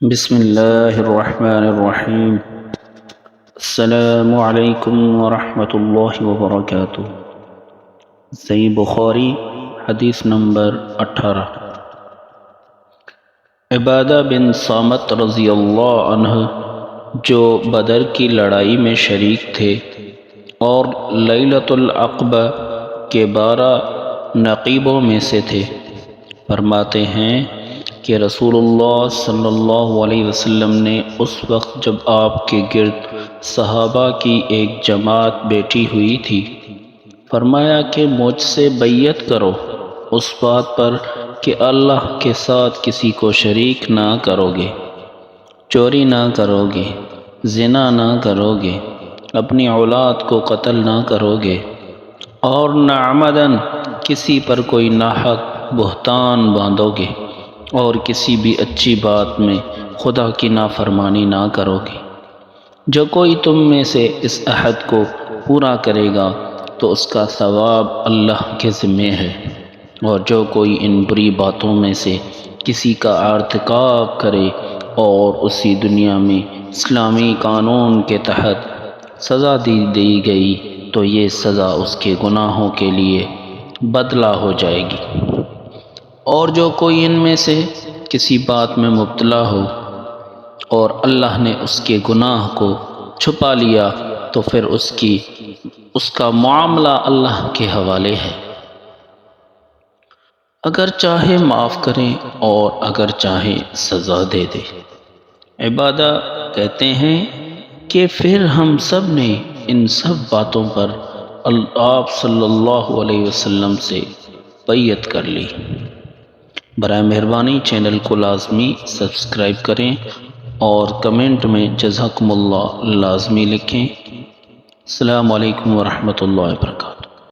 بسم اللہ الرحمن الرحیم۔ السلام علیکم ورحمۃ اللہ وبرکاتہ۔ صحیح بخاری حدیث نمبر 18۔ عبادہ بن صامت رضی اللہ عنہ جو بدر کی لڑائی میں شریک تھے اور لیلۃ العقبہ کے 12 نقیبوں میں سے تھے، فرماتے ہیں کہ رسول اللہ صلی اللہ علیہ وسلم نے اس وقت جب آپ کے گرد صحابہ کی ایک جماعت بیٹھی ہوئی تھی، فرمایا کہ مجھ سے بیعت کرو اس بات پر کہ اللہ کے ساتھ کسی کو شریک نہ کرو گے، چوری نہ کرو گے، زنا نہ کرو گے، اپنی اولاد کو قتل نہ کرو گے، اور نہ عمدن کسی پر کوئی ناحق بہتان باندھو گے، اور کسی بھی اچھی بات میں خدا کی نافرمانی نہ کرو گے۔ جو کوئی تم میں سے اس عہد کو پورا کرے گا تو اس کا ثواب اللہ کے ذمے ہے، اور جو کوئی ان بری باتوں میں سے کسی کا ارتکاب کرے اور اسی دنیا میں اسلامی قانون کے تحت سزا دی گئی تو یہ سزا اس کے گناہوں کے لیے بدلہ ہو جائے گی، اور جو کوئی ان میں سے کسی بات میں مبتلا ہو اور اللہ نے اس کے گناہ کو چھپا لیا تو پھر اس کا معاملہ اللہ کے حوالے ہے، اگر چاہے معاف کریں اور اگر چاہے سزا دے دے۔ عبادہ کہتے ہیں کہ پھر ہم سب نے ان سب باتوں پر آپ صلی اللہ علیہ وسلم سے بیعت کر لی۔ برائے مہربانی چینل کو لازمی سبسکرائب کریں اور کمنٹ میں جزاکم اللہ لازمی لکھیں۔ السلام علیکم ورحمۃ اللہ وبرکاتہ۔